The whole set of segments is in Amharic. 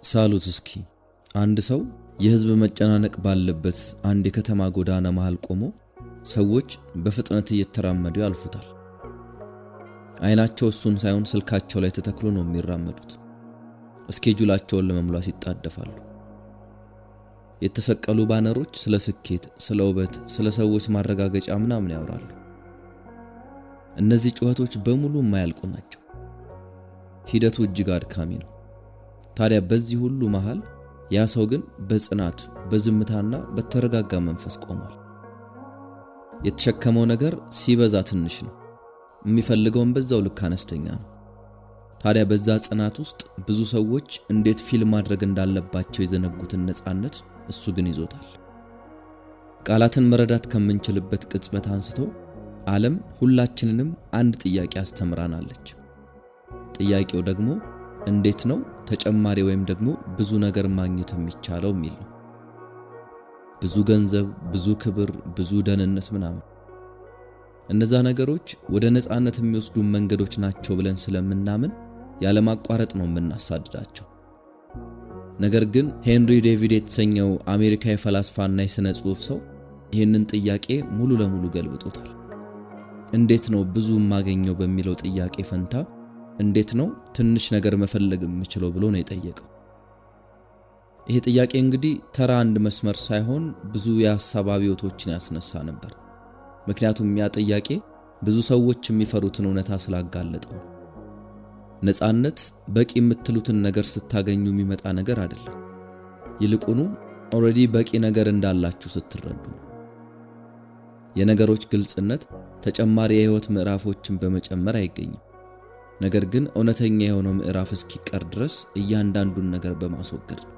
ሳሉት እስኪ አንድ ሰው የህዝብ መጨናነቅ ባለበት አንድ የከተማ ጎዳና መሃል ቆሞ ሰዎች በፍጥነት እየተራመዱ ያልፉታል። አይናቸው እሱን ሳይሆን ስልካቸው ላይ ተተክሎ ነው የሚራመዱት። እስኬጁላቸውን ለመሙላት ይጣደፋሉ። የተሰቀሉ ባነሮች ስለ ስኬት፣ ስለ ውበት፣ ስለ ሰዎች ማረጋገጫ ምናምን ያወራሉ። እነዚህ ጩኸቶች በሙሉ የማያልቁ ናቸው። ሂደቱ እጅግ አድካሚ ነው። ታዲያ በዚህ ሁሉ መሃል ያ ሰው ግን በጽናት በዝምታና በተረጋጋ መንፈስ ቆሟል። የተሸከመው ነገር ሲበዛ ትንሽ ነው፣ የሚፈልገውን በዛው ልክ አነስተኛ ነው። ታዲያ በዛ ጽናት ውስጥ ብዙ ሰዎች እንዴት ፊልም ማድረግ እንዳለባቸው የዘነጉትን ነፃነት እሱ ግን ይዞታል። ቃላትን መረዳት ከምንችልበት ቅጽበት አንስቶ ዓለም ሁላችንንም አንድ ጥያቄ አስተምራናለች። ጥያቄው ደግሞ እንዴት ነው ተጨማሪ ወይም ደግሞ ብዙ ነገር ማግኘት የሚቻለው የሚል ነው። ብዙ ገንዘብ፣ ብዙ ክብር፣ ብዙ ደህንነት ምናምን እነዛ ነገሮች ወደ ነፃነት የሚወስዱ መንገዶች ናቸው ብለን ስለምናምን ያለማቋረጥ ነው የምናሳድዳቸው። ነገር ግን ሄንሪ ዴቪድ የተሰኘው አሜሪካዊ ፈላስፋና የሥነ ጽሑፍ ሰው ይህንን ጥያቄ ሙሉ ለሙሉ ገልብጦታል። እንዴት ነው ብዙ ማገኘው በሚለው ጥያቄ ፈንታ እንዴት ነው ትንሽ ነገር መፈለግ የምችለው ብሎ ነው የጠየቀው። ይሄ ጥያቄ እንግዲህ ተራ አንድ መስመር ሳይሆን ብዙ የሐሳብ አብዮቶችን ያስነሳ ነበር። ምክንያቱም ያ ጥያቄ ብዙ ሰዎች የሚፈሩትን እውነታ ስላጋለጠው። ነፃነት በቂ የምትሉትን ነገር ስታገኙ የሚመጣ ነገር አይደለም። ይልቁኑ ኦሬዲ በቂ ነገር እንዳላችሁ ስትረዱ ነው። የነገሮች ግልጽነት ተጨማሪ የህይወት ምዕራፎችን በመጨመር አይገኝም። ነገር ግን እውነተኛ የሆነው ምዕራፍ እስኪቀር ድረስ እያንዳንዱን ነገር በማስወገድ ነው።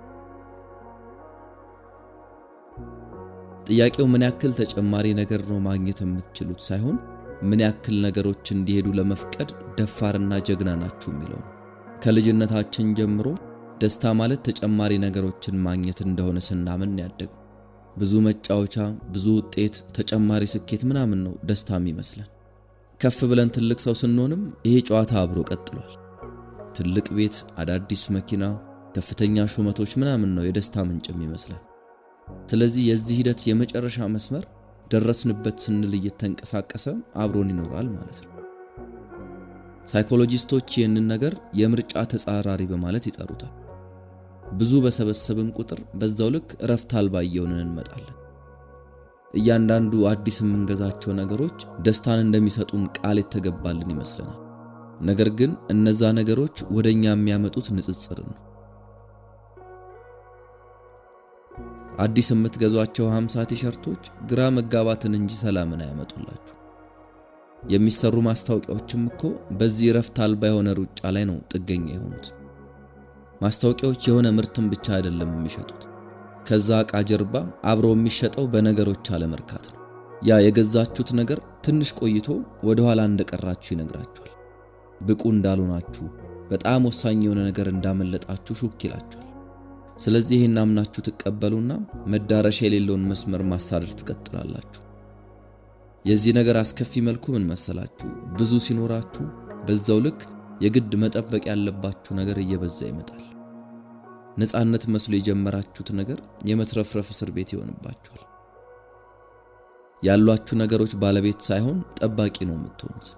ጥያቄው ምን ያክል ተጨማሪ ነገር ነው ማግኘት የምትችሉት ሳይሆን ምን ያክል ነገሮች እንዲሄዱ ለመፍቀድ ደፋርና ጀግና ናችሁ የሚለው ነው። ከልጅነታችን ጀምሮ ደስታ ማለት ተጨማሪ ነገሮችን ማግኘት እንደሆነ ስናምን ያደግነው። ብዙ መጫወቻ፣ ብዙ ውጤት፣ ተጨማሪ ስኬት ምናምን ነው ደስታ የሚመስለን። ከፍ ብለን ትልቅ ሰው ስንሆንም ይሄ ጨዋታ አብሮ ቀጥሏል። ትልቅ ቤት፣ አዳዲስ መኪና፣ ከፍተኛ ሹመቶች ምናምን ነው የደስታ ምንጭ የሚመስለን። ስለዚህ የዚህ ሂደት የመጨረሻ መስመር ደረስንበት ስንል እየተንቀሳቀሰ አብሮን ይኖራል ማለት ነው። ሳይኮሎጂስቶች ይህንን ነገር የምርጫ ተጻራሪ በማለት ይጠሩታል። ብዙ በሰበሰብን ቁጥር በዛው ልክ እረፍት አልባ እየሆንን እንመጣለን። እያንዳንዱ አዲስ የምንገዛቸው ነገሮች ደስታን እንደሚሰጡን ቃል የተገባልን ይመስለናል። ነገር ግን እነዛ ነገሮች ወደኛ የሚያመጡት ንጽጽር ነው። አዲስ የምትገዟቸው 50 ቲሸርቶች ግራ መጋባትን እንጂ ሰላምን አያመጡላችሁ። የሚሰሩ ማስታወቂያዎችም እኮ በዚህ እረፍት አልባ የሆነ ሩጫ ላይ ነው ጥገኛ የሆኑት። ማስታወቂያዎች የሆነ ምርትን ብቻ አይደለም የሚሸጡት። ከዛ ዕቃ ጀርባ አብሮ የሚሸጠው በነገሮች አለመርካት ነው። ያ የገዛችሁት ነገር ትንሽ ቆይቶ ወደ ኋላ እንደቀራችሁ ይነግራችኋል። ብቁ እንዳልሆናችሁ፣ በጣም ወሳኝ የሆነ ነገር እንዳመለጣችሁ ሹክ ይላችኋል። ስለዚህ ይሄን አምናችሁ ትቀበሉና መዳረሻ የሌለውን መስመር ማሳደድ ትቀጥላላችሁ። የዚህ ነገር አስከፊ መልኩ ምን መሰላችሁ? ብዙ ሲኖራችሁ በዛው ልክ የግድ መጠበቅ ያለባችሁ ነገር እየበዛ ይመጣል። ነፃነት መስሎ የጀመራችሁት ነገር የመትረፍረፍ እስር ቤት ይሆንባችኋል። ያሏችሁ ነገሮች ባለቤት ሳይሆን ጠባቂ ነው የምትሆኑት።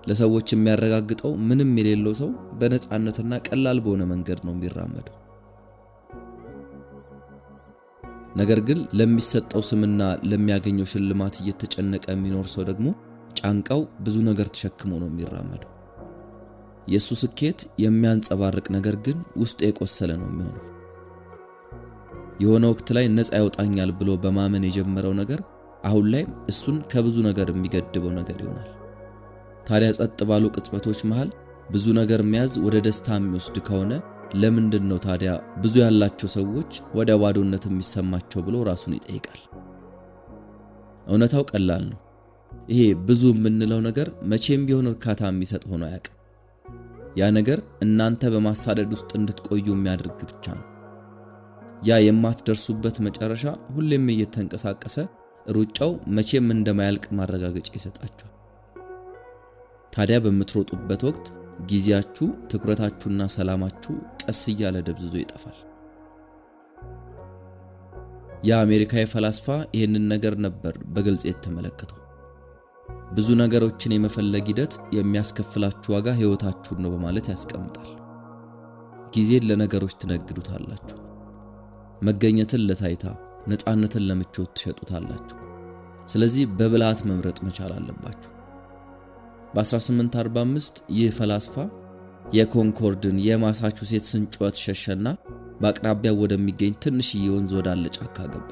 ለሰዎች የሚያረጋግጠው ምንም የሌለው ሰው በነፃነትና ቀላል በሆነ መንገድ ነው የሚራመደው። ነገር ግን ለሚሰጠው ስምና ለሚያገኘው ሽልማት እየተጨነቀ የሚኖር ሰው ደግሞ ጫንቃው ብዙ ነገር ተሸክሞ ነው የሚራመደው። የሱ ስኬት የሚያንጸባርቅ ነገር ግን ውስጡ የቆሰለ ነው የሚሆነው። የሆነ ወቅት ላይ ነፃ ያወጣኛል ብሎ በማመን የጀመረው ነገር አሁን ላይ እሱን ከብዙ ነገር የሚገድበው ነገር ይሆናል። ታዲያ ጸጥ ባሉ ቅጽበቶች መሃል ብዙ ነገር መያዝ ወደ ደስታ የሚወስድ ከሆነ ለምንድን ነው ታዲያ ብዙ ያላቸው ሰዎች ወደ ባዶነት የሚሰማቸው ብሎ ራሱን ይጠይቃል። እውነታው ቀላል ነው። ይሄ ብዙ የምንለው ነገር መቼም ቢሆን እርካታ የሚሰጥ ሆኖ አያውቅም። ያ ነገር እናንተ በማሳደድ ውስጥ እንድትቆዩ የሚያደርግ ብቻ ነው። ያ የማትደርሱበት መጨረሻ ሁሌም እየተንቀሳቀሰ ሩጫው መቼም እንደማያልቅ ማረጋገጫ ይሰጣችኋል። ታዲያ በምትሮጡበት ወቅት ጊዜያችሁ፣ ትኩረታችሁና ሰላማችሁ ብርሃናችሁ ቀስ እያለ ደብዝዞ ይጠፋል። የአሜሪካዊ ፈላስፋ ይህንን ነገር ነበር በግልጽ የተመለከተው። ብዙ ነገሮችን የመፈለግ ሂደት የሚያስከፍላችሁ ዋጋ ህይወታችሁን ነው በማለት ያስቀምጣል። ጊዜን ለነገሮች ትነግዱታላችሁ። መገኘትን ለታይታ፣ ነፃነትን ለምቾት ትሸጡታላችሁ። ስለዚህ በብልሃት መምረጥ መቻል አለባችሁ። በ1845 ይህ ፈላስፋ የኮንኮርድን የማሳቹሴትስን ጩኸት ሸሸና በአቅራቢያው ወደሚገኝ ትንሽዬ ወንዝ ወዳለ ጫካ ገባ።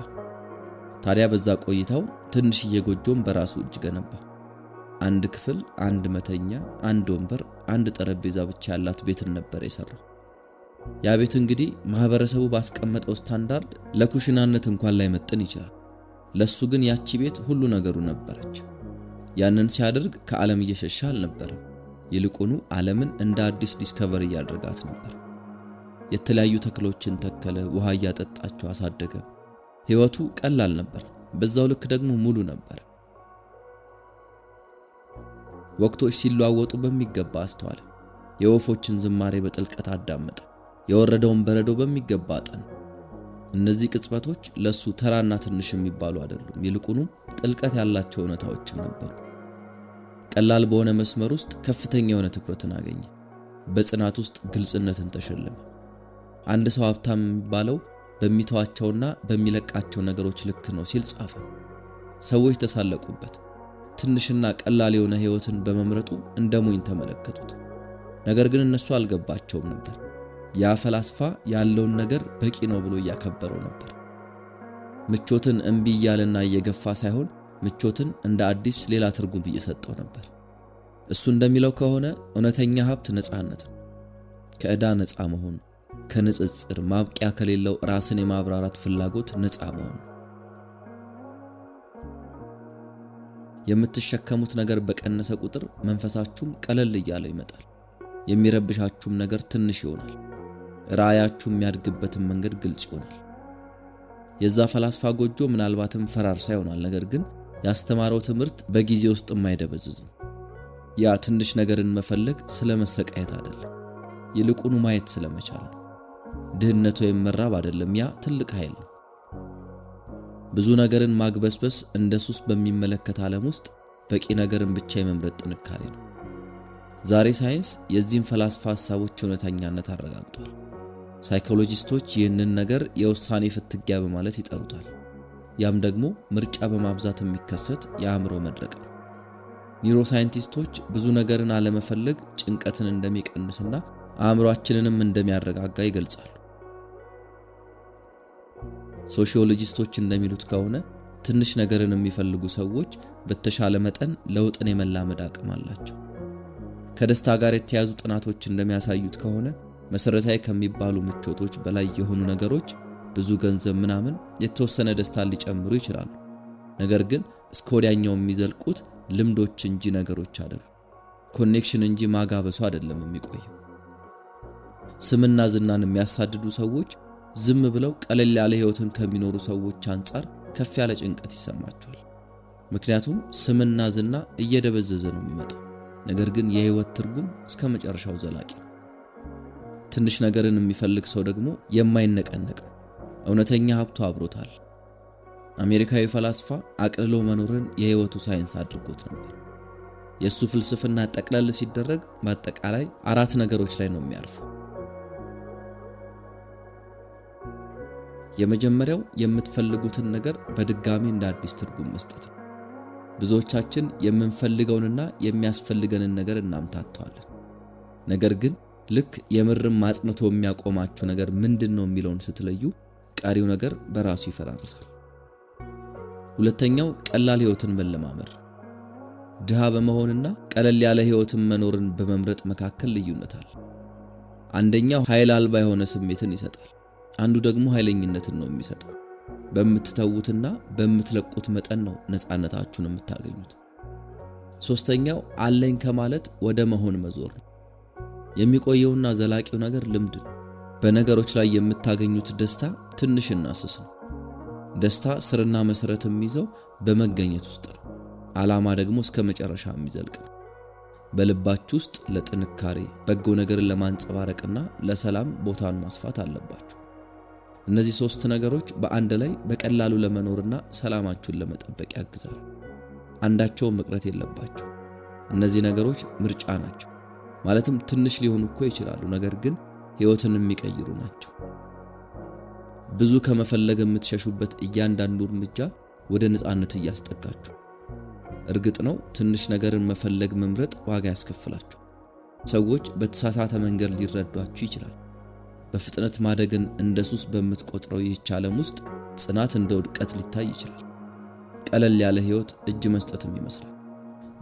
ታዲያ በዛ ቆይታው ትንሽዬ ጎጆም በራሱ እጅ ገነባ። አንድ ክፍል፣ አንድ መተኛ፣ አንድ ወንበር፣ አንድ ጠረጴዛ ብቻ ያላት ቤትን ነበር የሰራው። ያ ቤት እንግዲህ ማህበረሰቡ ባስቀመጠው ስታንዳርድ ለኩሽናነት እንኳን ላይመጥን ይችላል። ለሱ ግን ያቺ ቤት ሁሉ ነገሩ ነበረች። ያንን ሲያደርግ ከዓለም እየሸሻ አልነበረም። ይልቁኑ ዓለምን እንደ አዲስ ዲስከቨር እያደረጋት ነበር። የተለያዩ ተክሎችን ተከለ፣ ውሃ እያጠጣቸው አሳደገ። ህይወቱ ቀላል ነበር፣ በዛው ልክ ደግሞ ሙሉ ነበር። ወቅቶች ሲለዋወጡ በሚገባ አስተዋለ። የወፎችን ዝማሬ በጥልቀት አዳመጠ። የወረደውን በረዶ በሚገባ አጠነ። እነዚህ ቅጽበቶች ለሱ ተራና ትንሽ የሚባሉ አይደሉም፣ ይልቁኑ ጥልቀት ያላቸው እውነታዎችን ነበሩ። ቀላል በሆነ መስመር ውስጥ ከፍተኛ የሆነ ትኩረትን አገኘ። በጽናት ውስጥ ግልጽነትን ተሸለመ። አንድ ሰው ሀብታም የሚባለው በሚተዋቸውና በሚለቃቸው ነገሮች ልክ ነው ሲል ጻፈ። ሰዎች ተሳለቁበት። ትንሽና ቀላል የሆነ ህይወትን በመምረጡ እንደ ሞኝ ተመለከቱት። ነገር ግን እነሱ አልገባቸውም ነበር። ያ ፈላስፋ ያለውን ነገር በቂ ነው ብሎ እያከበረው ነበር። ምቾትን እምቢ እያለና እየገፋ ሳይሆን ምቾትን እንደ አዲስ ሌላ ትርጉም እየሰጠው ነበር። እሱ እንደሚለው ከሆነ እውነተኛ ሀብት ነፃነት ነው። ከዕዳ ነፃ መሆን፣ ከንጽጽር ማብቂያ ከሌለው ራስን የማብራራት ፍላጎት ነፃ መሆን። የምትሸከሙት ነገር በቀነሰ ቁጥር መንፈሳችሁም ቀለል እያለው ይመጣል። የሚረብሻችሁም ነገር ትንሽ ይሆናል። ራእያችሁ የሚያድግበትን መንገድ ግልጽ ይሆናል። የዛ ፈላስፋ ጎጆ ምናልባትም ፈራርሳ ይሆናል፣ ነገር ግን ያስተማረው ትምህርት በጊዜ ውስጥ የማይደበዝዝ ነው። ያ ትንሽ ነገርን መፈለግ ስለመሰቃየት አይደለም፣ ይልቁኑ ማየት ስለመቻል ነው። ድህነት ወይም መራብ አይደለም፣ ያ ትልቅ ኃይል ነው። ብዙ ነገርን ማግበስበስ እንደ ሱስ በሚመለከት ዓለም ውስጥ በቂ ነገርን ብቻ የመምረጥ ጥንካሬ ነው። ዛሬ ሳይንስ የዚህን ፈላስፋ ሐሳቦች እውነተኛነት አረጋግጧል። ሳይኮሎጂስቶች ይህንን ነገር የውሳኔ ፍትጊያ በማለት ይጠሩታል። ያም ደግሞ ምርጫ በማብዛት የሚከሰት የአእምሮ መድረቅ ነው። ኒውሮሳይንቲስቶች ብዙ ነገርን አለመፈለግ ጭንቀትን እንደሚቀንስና አእምሮአችንንም እንደሚያረጋጋ ይገልጻሉ። ሶሺዮሎጂስቶች እንደሚሉት ከሆነ ትንሽ ነገርን የሚፈልጉ ሰዎች በተሻለ መጠን ለውጥን የመላመድ አቅም አላቸው። ከደስታ ጋር የተያዙ ጥናቶች እንደሚያሳዩት ከሆነ መሰረታዊ ከሚባሉ ምቾቶች በላይ የሆኑ ነገሮች ብዙ ገንዘብ ምናምን የተወሰነ ደስታ ሊጨምሩ ይችላሉ። ነገር ግን እስከ ወዲያኛው የሚዘልቁት ልምዶች እንጂ ነገሮች አይደሉም። ኮኔክሽን እንጂ ማጋበሱ አይደለም የሚቆየው። ስምና ዝናን የሚያሳድዱ ሰዎች ዝም ብለው ቀለል ያለ ህይወትን ከሚኖሩ ሰዎች አንጻር ከፍ ያለ ጭንቀት ይሰማቸዋል። ምክንያቱም ስምና ዝና እየደበዘዘ ነው የሚመጣው። ነገር ግን የህይወት ትርጉም እስከ መጨረሻው ዘላቂ ነው። ትንሽ ነገርን የሚፈልግ ሰው ደግሞ የማይነቀነቅ ነው። እውነተኛ ሀብቱ አብሮታል። አሜሪካዊ ፈላስፋ አቅልሎ መኖርን የህይወቱ ሳይንስ አድርጎት ነበር። የሱ ፍልስፍና ጠቅለል ሲደረግ በአጠቃላይ 4 ነገሮች ላይ ነው የሚያርፈው። የመጀመሪያው የምትፈልጉትን ነገር በድጋሚ እንደ አዲስ ትርጉም መስጠት ነው። ብዙዎቻችን የምንፈልገውንና የሚያስፈልገንን ነገር እናምታታዋለን። ነገር ግን ልክ የምርም ማጽነቶ የሚያቆማችሁ ነገር ምንድነው የሚለውን ስትለዩ ቀሪው ነገር በራሱ ይፈራርሳል። ሁለተኛው ቀላል ህይወትን መለማመድ። ድሃ በመሆንና ቀለል ያለ ህይወትን መኖርን በመምረጥ መካከል ልዩነት አለ። አንደኛው ኃይል አልባ የሆነ ስሜትን ይሰጣል፣ አንዱ ደግሞ ኃይለኝነትን ነው የሚሰጠው። በምትተውትና በምትለቁት መጠን ነው ነፃነታችሁን የምታገኙት። ሶስተኛው አለኝ ከማለት ወደ መሆን መዞር ነው። የሚቆየውና ዘላቂው ነገር ልምድ ነው። በነገሮች ላይ የምታገኙት ደስታ ትንሽና ስስ ነው። ደስታ ስርና መሰረት የሚይዘው በመገኘት ውስጥ ነው። ዓላማ ደግሞ እስከ መጨረሻ የሚዘልቅ ነው። በልባችሁ ውስጥ ለጥንካሬ በጎ ነገርን ለማንጸባረቅና ለሰላም ቦታን ማስፋት አለባችሁ። እነዚህ 3 ነገሮች በአንድ ላይ በቀላሉ ለመኖርና ሰላማችሁን ለመጠበቅ ያግዛሉ። አንዳቸውም መቅረት የለባቸው። እነዚህ ነገሮች ምርጫ ናቸው። ማለትም ትንሽ ሊሆኑ እኮ ይችላሉ፣ ነገር ግን ሕይወትን የሚቀይሩ ናቸው። ብዙ ከመፈለግ የምትሸሹበት እያንዳንዱ እርምጃ ወደ ነፃነት እያስጠጋችሁ። እርግጥ ነው ትንሽ ነገርን መፈለግ መምረጥ ዋጋ ያስከፍላችሁ። ሰዎች በተሳሳተ መንገድ ሊረዷችሁ ይችላል። በፍጥነት ማደግን እንደ ሱስ በምትቆጥረው ይህች ዓለም ውስጥ ጽናት እንደ ውድቀት ሊታይ ይችላል። ቀለል ያለ ሕይወት እጅ መስጠትም ይመስላል።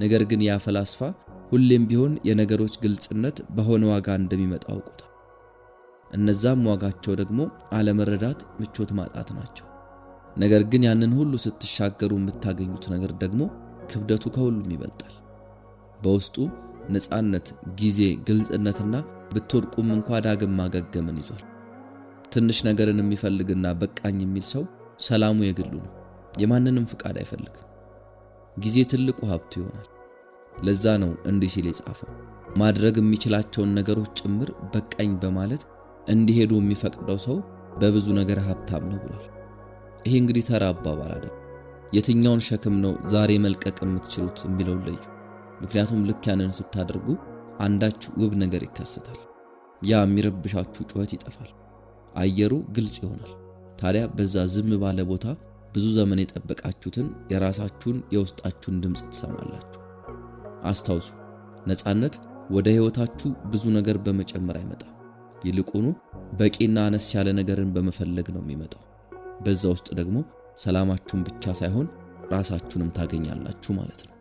ነገር ግን ያ ፈላስፋ ሁሌም ቢሆን የነገሮች ግልጽነት በሆነ ዋጋ እንደሚመጣ አውቆታል። እነዛም ዋጋቸው ደግሞ አለመረዳት፣ ምቾት ማጣት ናቸው። ነገር ግን ያንን ሁሉ ስትሻገሩ የምታገኙት ነገር ደግሞ ክብደቱ ከሁሉም ይበልጣል። በውስጡ ነፃነት፣ ጊዜ፣ ግልጽነትና ብትወድቁም እንኳ ዳግም ማገገምን ይዟል። ትንሽ ነገርን የሚፈልግና በቃኝ የሚል ሰው ሰላሙ የግሉ ነው። የማንንም ፍቃድ አይፈልግም። ጊዜ ትልቁ ሀብቱ ይሆናል። ለዛ ነው እንዲህ ሲል የጻፈው፣ ማድረግ የሚችላቸውን ነገሮች ጭምር በቃኝ በማለት እንዲሄዱ የሚፈቅደው ሰው በብዙ ነገር ሀብታም ነው ብሏል። ይሄ እንግዲህ ተራ አባባል አይደለም። የትኛውን ሸክም ነው ዛሬ መልቀቅ የምትችሉት የሚለውን ለዩ። ምክንያቱም ልክ ያንን ስታደርጉ አንዳች ውብ ነገር ይከሰታል። ያ የሚረብሻችሁ ጩኸት ይጠፋል። አየሩ ግልጽ ይሆናል። ታዲያ በዛ ዝም ባለ ቦታ ብዙ ዘመን የጠበቃችሁትን የራሳችሁን የውስጣችሁን ድምጽ ትሰማላችሁ። አስታውሱ፣ ነፃነት ወደ ሕይወታችሁ ብዙ ነገር በመጨመር አይመጣም። ይልቁኑ በቂና አነስ ያለ ነገርን በመፈለግ ነው የሚመጣው። በዛ ውስጥ ደግሞ ሰላማችሁን ብቻ ሳይሆን ራሳችሁንም ታገኛላችሁ ማለት ነው።